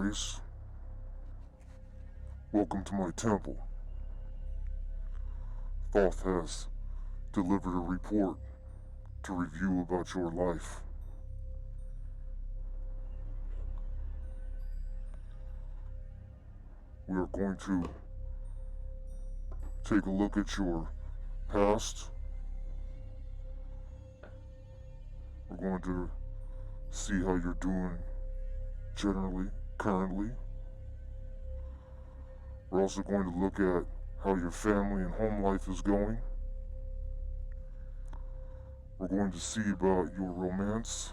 Aries. Welcome to my temple. Thoth has delivered a report to review about your life. We are going to take a look at your past. We're going to see how you're doing generally, currently. We're also going to look at how your family and home life is going. We're going to see about your romance.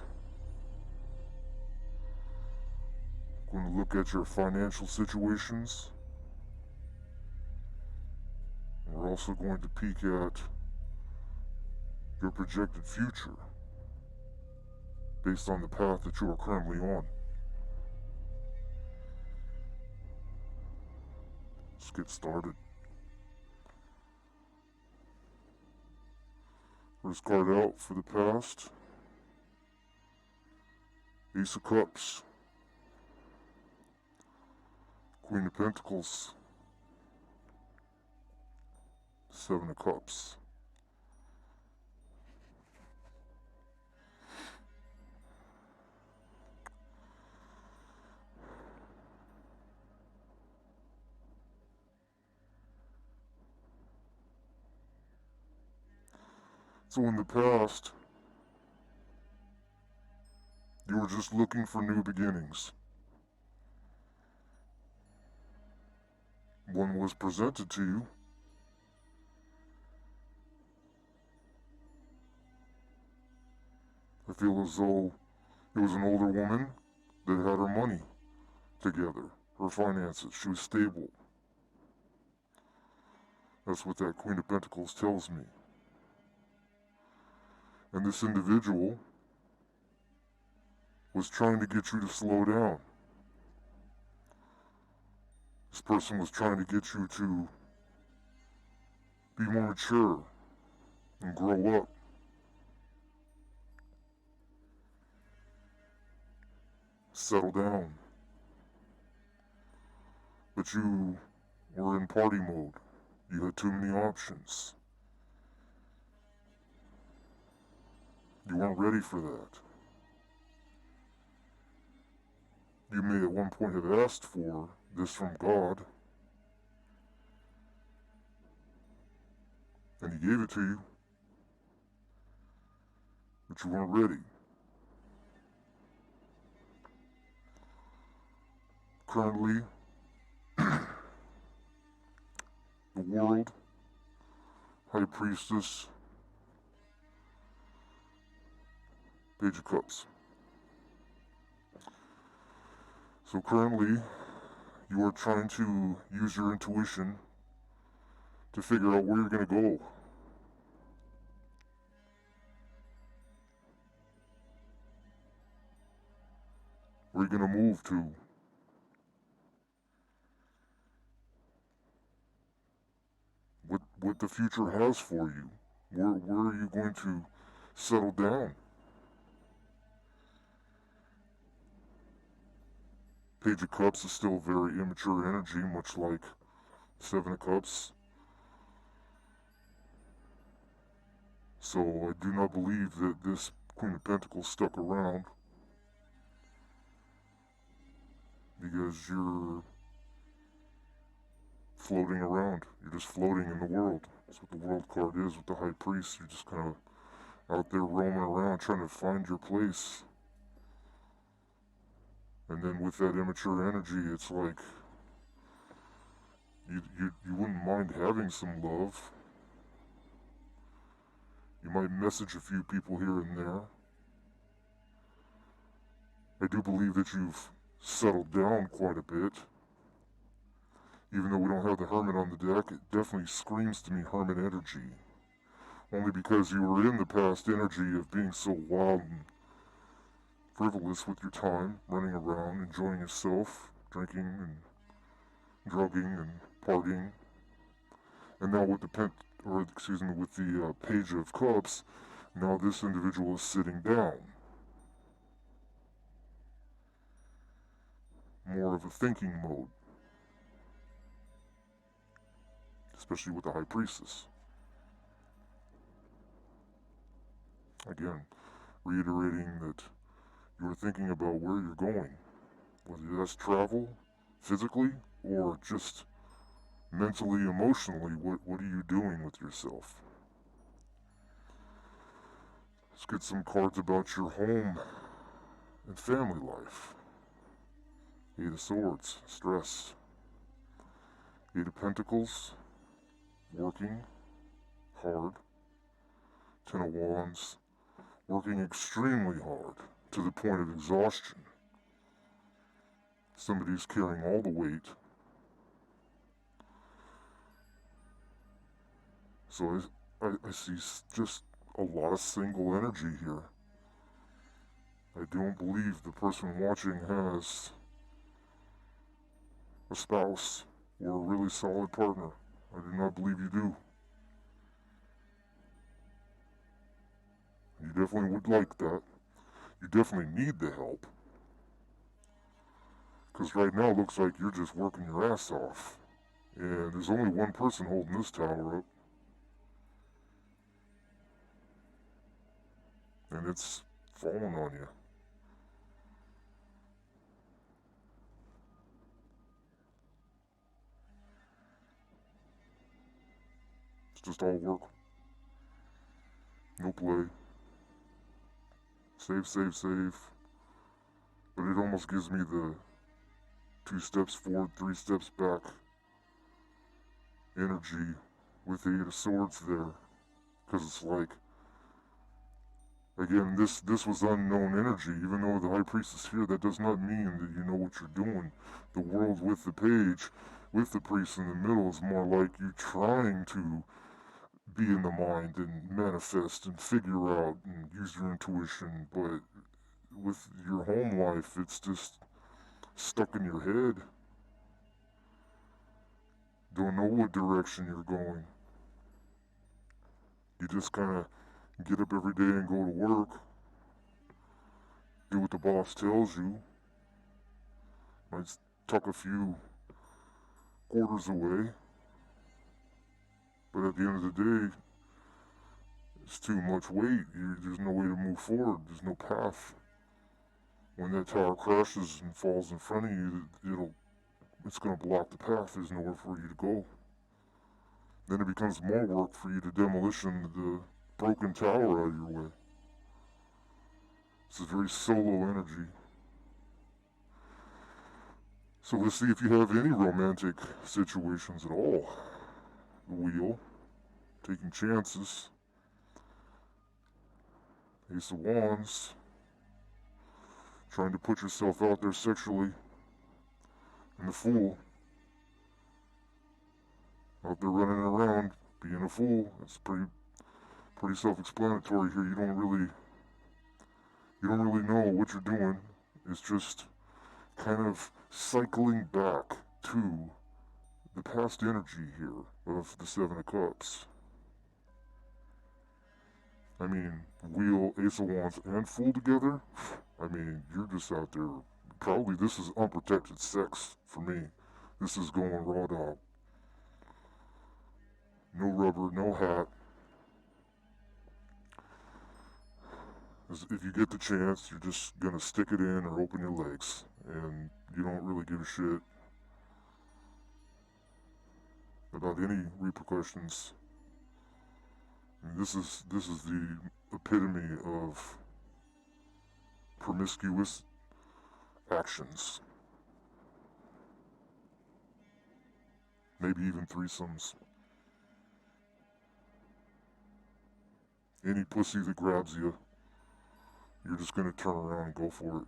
We're going to look at your financial situations. And we're also going to peek at your projected future based on the path that you are currently on. Let's get started. First card out for the past. Ace of Cups. Queen of Pentacles. Seven of Cups. So in the past, you were just looking for new beginnings. One was presented to you. I feel as though it was an older woman that had her money together, her finances. She was stable. That's what that Queen of Pentacles tells me. And this individual was trying to get you to slow down. This person was trying to get you to be more mature and grow up. Settle down. But you were in party mode. You had too many options. You weren't ready for that. You may at one point have asked for this from God, and He gave it to you, but you weren't ready. Currently, the world, High Priestess, Page of Cups. So currently, you are trying to use your intuition to figure out where you're going to go. Where you're going to move to. What the future has for you. Where are you going to settle down? Page of Cups is still very immature energy, much like Seven of Cups. So I do not believe that this Queen of Pentacles stuck around, because you're floating around. You're just floating in the world. That's what the World card is with the High Priest. You're just kind of out there roaming around trying to find your place. And then with that immature energy, it's like you wouldn't mind having some love. You might message a few people here and there. I do believe that you've settled down quite a bit. Even though we don't have the Hermit on the deck, it definitely screams to me Hermit energy. Only because you were in the past energy of being so wild and frivolous with your time, running around, enjoying yourself, drinking and drugging and partying. And now with the Page of Cups, now this individual is sitting down. more of a thinking mode, especially with the High Priestess. Again, reiterating that you are thinking about where you're going, whether that's travel, physically, or just mentally, emotionally. What are you doing with yourself? Let's get some cards about your home and family life. Eight of Swords, stress. Eight of Pentacles, working hard. Ten of Wands, working extremely hard to the point of exhaustion. Somebody's carrying all the weight. So I see just a lot of single energy here. I don't believe the person watching has a spouse or a really solid partner. I do not believe you do. You definitely would like that. You definitely need the help. Because right now it looks like you're just working your ass off. And there's only one person holding this tower up. And it's falling on you. It's just all work. No play. Save, save, save. But it almost gives me the 2 steps forward, 3 steps back energy with the Eight of Swords there. Because it's like, again, this was unknown energy. Even though the High Priestess here, that does not mean that you know what you're doing. The world with the page, with the priest in the middle, is more like you trying to be in the mind and manifest and figure out and use your intuition. But with your home life, it's just stuck in your head. Don't know what direction you're going. You just kind of get up every day and go to work. Do what the boss tells you. Might tuck a few quarters away. But at the end of the day, it's too much weight. There's no way to move forward. There's no path. When that tower crashes and falls in front of you, it's going to block the path. There's nowhere for you to go. Then it becomes more work for you to demolition the broken tower out of your way. It's a very solo energy. So let's see if you have any romantic situations at all. The Wheel, taking chances. Ace of Wands, trying to put yourself out there sexually. And the Fool, out there running around, being a fool. It's pretty self-explanatory here. You don't really know what you're doing. It's just kind of cycling back to the past energy here of the Seven of Cups. I mean, Wheel, Ace of Wands, and Fool together? I mean, you're just out there. Probably this is unprotected sex for me. This is going raw dog. No rubber, no hat. If you get the chance, you're just gonna stick it in or open your legs. And you don't really give a shit about any repercussions. I mean, this is the epitome of promiscuous actions. Maybe even threesomes. Any pussy that grabs you, you're just gonna turn around and go for it.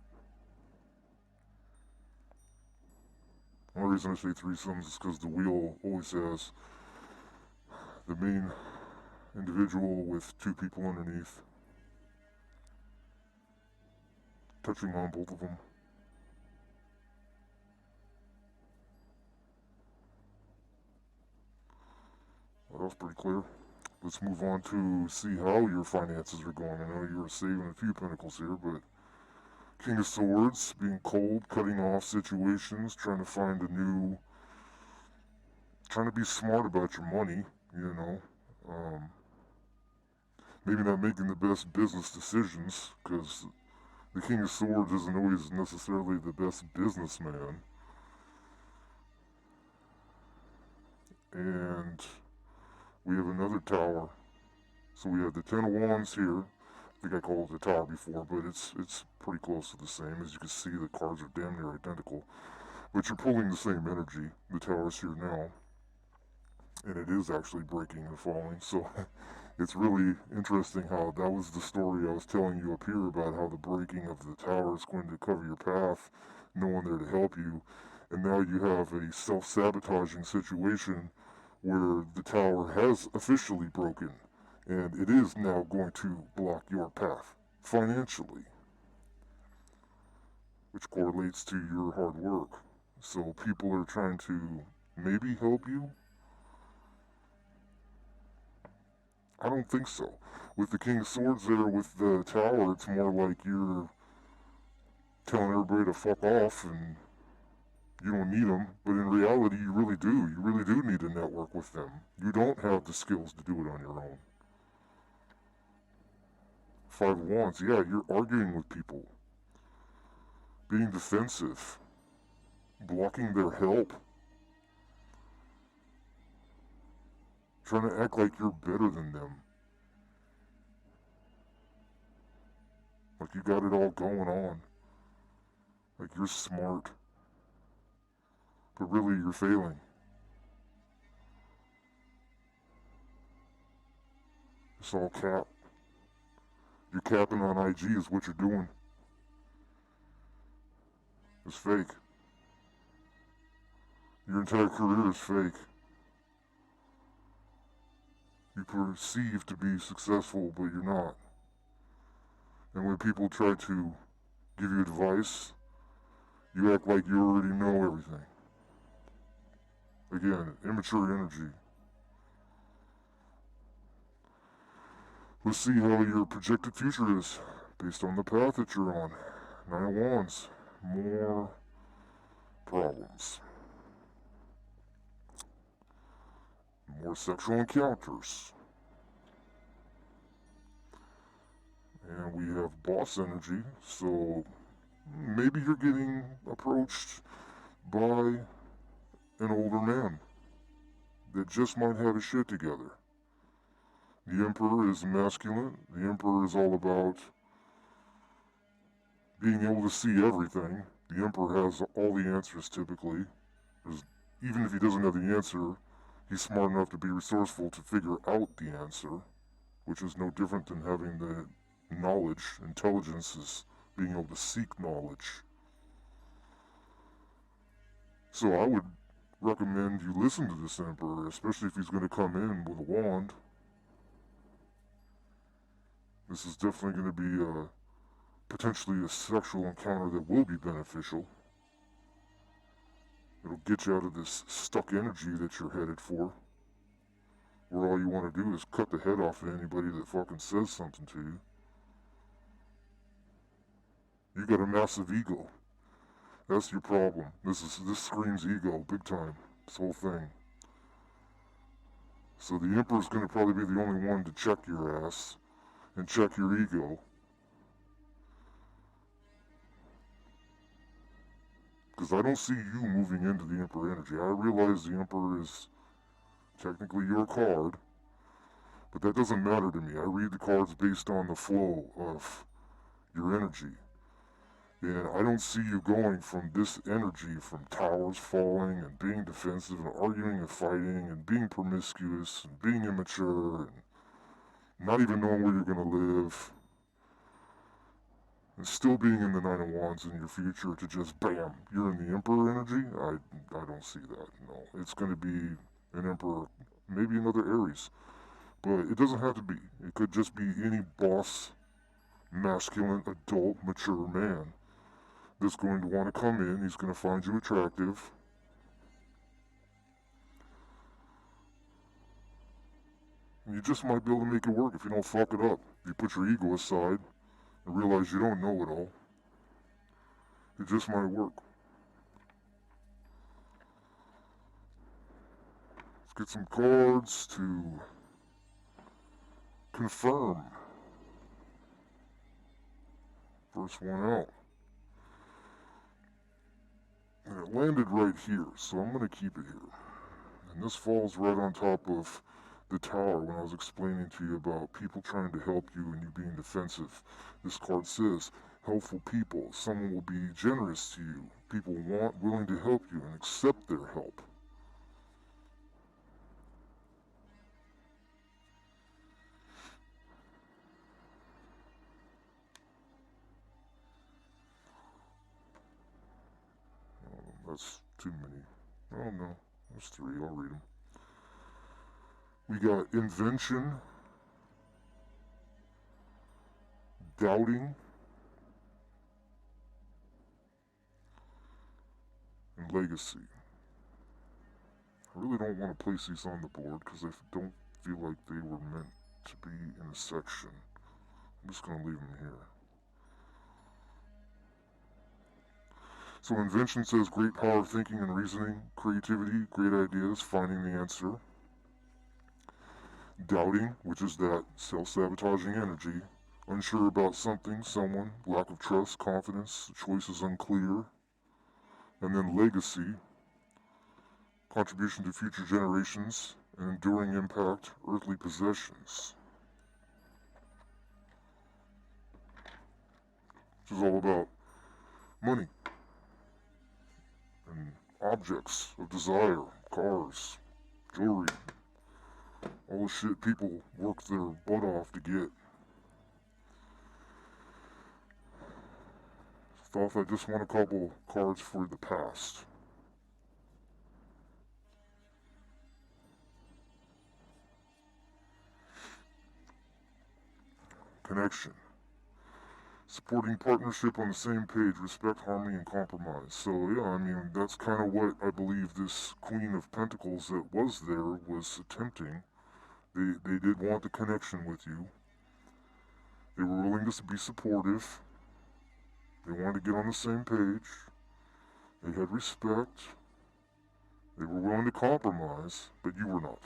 The only reason I say threesomes is because the Wheel always has the main individual with 2 people underneath, touching on both of them. Well, that was pretty clear. Let's move on to see how your finances are going. I know you were saving a few pentacles here, but King of Swords, being cold, cutting off situations, trying to find a new, trying to be smart about your money, you know. Maybe not making the best business decisions, because the King of Swords isn't always necessarily the best businessman. And we have another tower. So we have the Ten of Wands here. I think I called it the tower before, but it's pretty close to the same. As you can see, the cards are damn near identical. But you're pulling the same energy. The tower's here now. And it is actually breaking and falling. So it's really interesting how that was the story I was telling you up here about how the breaking of the tower is going to cover your path, no one there to help you. And now you have a self-sabotaging situation where the tower has officially broken, and it is now going to block your path financially, which correlates to your hard work. So people are trying to maybe help you. I don't think so. With the King of Swords there with the tower, it's more like you're telling everybody to fuck off and you don't need them. But in reality, you really do. You really do need to network with them. You don't have the skills to do it on your own. Five of Wands, yeah, you're arguing with people, being defensive, blocking their help, trying to act like you're better than them. Like you got it all going on. Like you're smart. But really, you're failing. It's all cap. You're capping on IG is what you're doing. It's fake. Your entire career is fake. You perceive to be successful, but you're not. And when people try to give you advice, you act like you already know everything. Again, immature energy. Let's see how your projected future is based on the path that you're on. Nine of Wands. More problems. More sexual encounters. And we have boss energy, so maybe you're getting approached by an older man that just might have his shit together. The Emperor is masculine. The Emperor is all about being able to see everything. The Emperor has all the answers typically. Even if he doesn't have the answer, he's smart enough to be resourceful to figure out the answer, which is no different than having the knowledge. Intelligence is being able to seek knowledge. So I would recommend you listen to this Emperor, especially if he's going to come in with a wand. This is definitely going to be potentially a sexual encounter that will be beneficial. It'll get you out of this stuck energy that you're headed for, where all you want to do is cut the head off of anybody that fucking says something to you. You got a massive ego. That's your problem. This screams ego, big time. This whole thing. So the Emperor's going to probably be the only one to check your ass and check your ego. Because I don't see you moving into the Emperor energy. I realize the Emperor is technically your card, but that doesn't matter to me. I read the cards based on the flow of your energy. And I don't see you going from this energy, from towers falling and being defensive and arguing and fighting and being promiscuous and being immature and not even knowing where you're going to live, and still being in the Nine of Wands in your future to just bam, you're in the Emperor energy. I don't see that. No, it's going to be an Emperor, maybe another Aries, but it doesn't have to be. It could just be any boss, masculine, adult, mature man that's going to want to come in. He's going to find you attractive. And you just might be able to make it work if you don't fuck it up. If you put your ego aside and realize you don't know it all. It just might work. Let's get some cards to confirm. First one out. And it landed right here, so I'm going to keep it here. And this falls right on top of the Tower when I was explaining to you about people trying to help you and you being defensive. This card says, helpful people. Someone will be generous to you. People willing to help you and accept their help. That's too many. Oh no, that's 3. I'll read them. We got invention, doubting, and legacy. I really don't want to place these on the board because I don't feel like they were meant to be in a section. I'm just going to leave them here. So invention says great power of thinking and reasoning, creativity, great ideas, finding the answer. Doubting, which is that self-sabotaging energy, unsure about something, someone, lack of trust, confidence, the choice is unclear. And then legacy, contribution to future generations, and enduring impact, earthly possessions. Which is all about money and objects of desire, cars, jewelry, all the shit people work their butt off to get. Thought I just want a couple cards for the past. Connection. Supporting partnership on the same page, respect, harmony, and compromise. So yeah, I mean, that's kind of what I believe this Queen of Pentacles that was there was attempting. They did want the connection with you. They were willing to be supportive. They wanted to get on the same page. They had respect. They were willing to compromise, but you were not.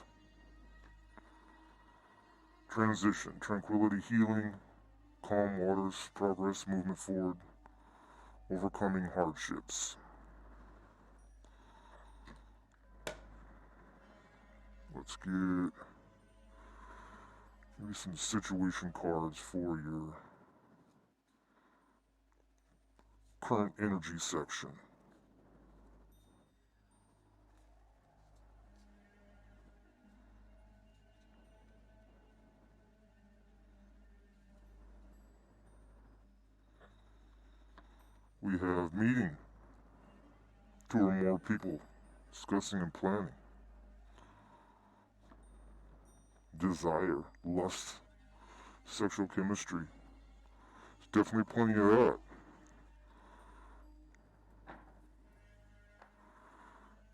Transition, tranquility, healing, calm waters, progress, movement forward, overcoming hardships. Let's get maybe some situation cards for your current energy section. We have meeting 2 or more people, discussing and planning. Desire, lust, sexual chemistry. There's definitely plenty of that.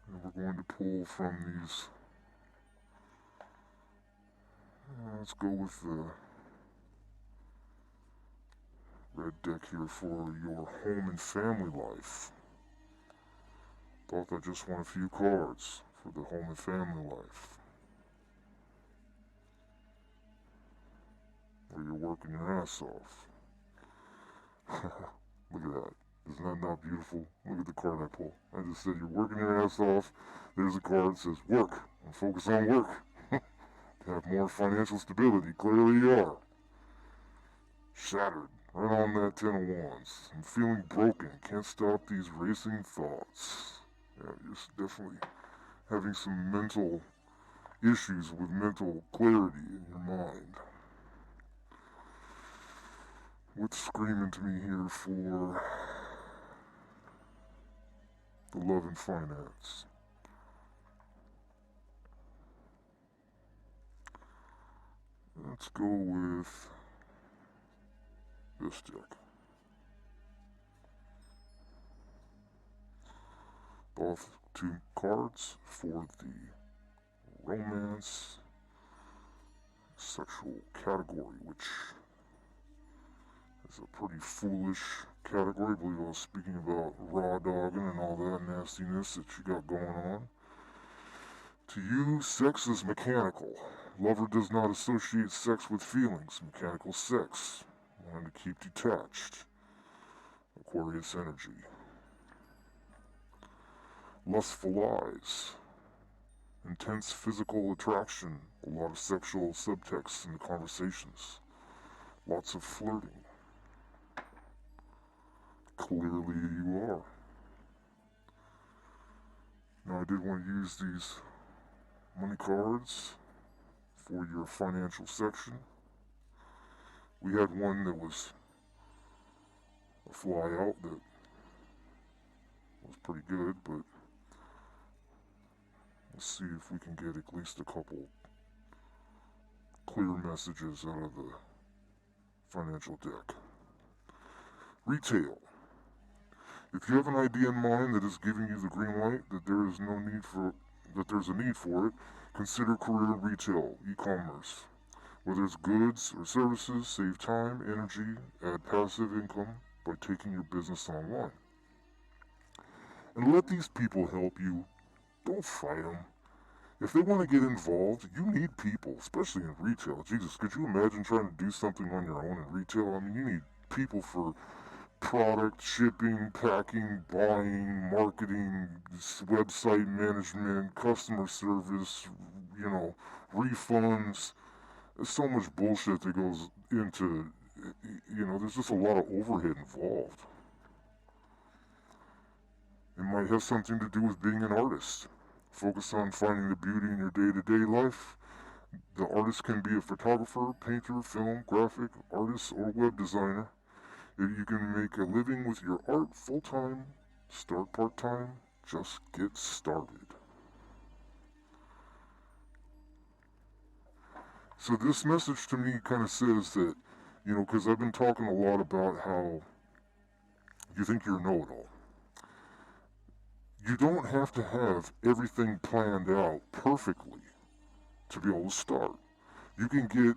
And we're going to pull from these. Let's go with the red deck here for your home and family life. Thought I just want a few cards for the home and family life. Where you're working your ass off. Look at that. Isn't that not beautiful? Look at the card I pulled. I just said you're working your ass off. There's a card that says work and focus on work. To have more financial stability. Clearly you are. Shattered. Right on that 10 of Wands. I'm feeling broken. Can't stop these racing thoughts. Yeah, you're definitely having some mental issues with mental clarity in your mind. What's screaming to me here for the love and finance? Let's go with this deck. Both 2 cards for the romance sexual category, which has It's a pretty foolish category. I believe I was speaking about raw dogging and all that nastiness that you got going on. To you, sex is mechanical. Lover does not associate sex with feelings. Mechanical sex. Wanting to keep detached. Aquarius energy. Lustful eyes. Intense physical attraction. A lot of sexual subtext in the conversations. Lots of flirting. Clearly you are. Now I did want to use these money cards for your financial section. We had one that was a fly out that was pretty good, but let's see if we can get at least a couple clear messages out of the financial deck. Retail. If you have an idea in mind that is giving you the green light that there's a need for it, consider career retail, e-commerce. Whether it's goods or services, save time, energy, add passive income by taking your business online. And let these people help you. Don't fight them. If they want to get involved, you need people, especially in retail. Jesus, could you imagine trying to do something on your own in retail? I mean, you need people for product, shipping, packing, buying, marketing, website management, customer service, refunds. There's so much bullshit that goes into, there's just a lot of overhead involved. It might have something to do with being an artist. Focus on finding the beauty in your day-to-day life. The artist can be a photographer, painter, film, graphic artist, or web designer. If you can make a living with your art full-time, start part-time, just get started. So this message to me kind of says that, because I've been talking a lot about how you think you're a know-it-all. You don't have to have everything planned out perfectly to be able to start. You can get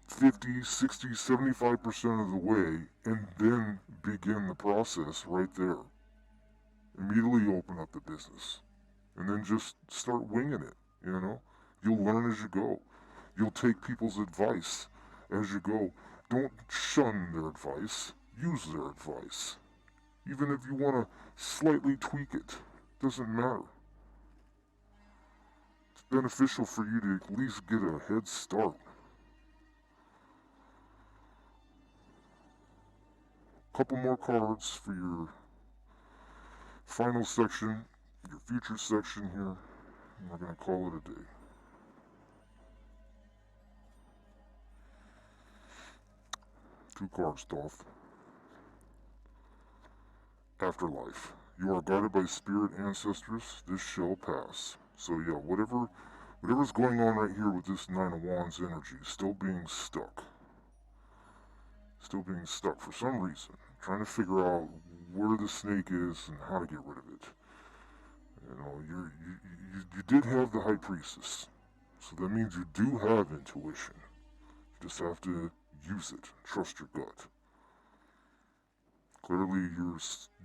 50, 60, 75% of the way and then begin the process right there. Immediately open up the business and then just start winging it, You'll learn as you go. You'll take people's advice as you go. Don't shun their advice. Use their advice. Even if you want to slightly tweak it, doesn't matter. It's beneficial for you to at least get a head start. Couple more cards for your final section, your future section here, and we're going to call it a day. Two cards, Dolph. Afterlife. You are guided by spirit ancestors. This shall pass. So yeah, whatever's going on right here with this Nine of Wands energy, still being stuck. Still being stuck for some reason. Trying to figure out where the snake is and how to get rid of it. You did have the High Priestess. So that means you do have intuition. You just have to use it. Trust your gut. Clearly, you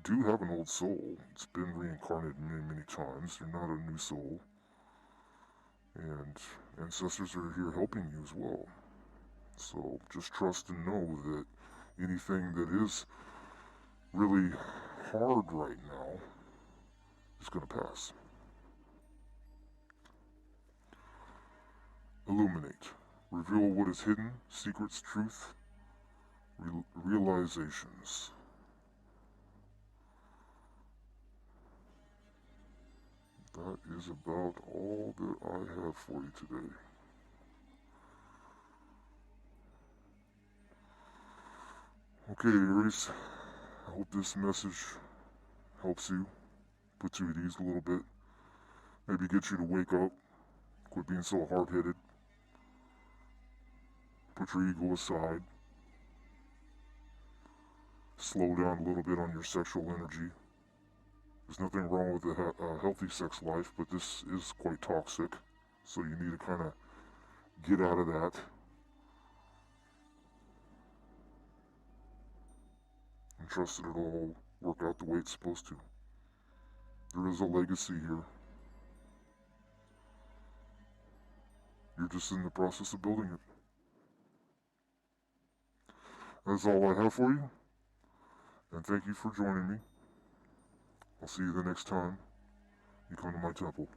do have an old soul. It's been reincarnated many, many times. You're not a new soul. And ancestors are here helping you as well. So just trust and know that anything that is really hard right now is going to pass. Illuminate. Reveal what is hidden, secrets, truth, realizations. That is about all that I have for you today. Okay, Aries, I hope this message helps you, puts you at ease a little bit, maybe get you to wake up, quit being so hard-headed, put your ego aside, slow down a little bit on your sexual energy. There's nothing wrong with a healthy sex life, but this is quite toxic, so you need to kind of get out of that. trust that it'll all work out the way it's supposed to. There is a legacy here. You're just in the process of building it. That's all I have for you, and thank you for joining me. I'll see you the next time you come to my temple.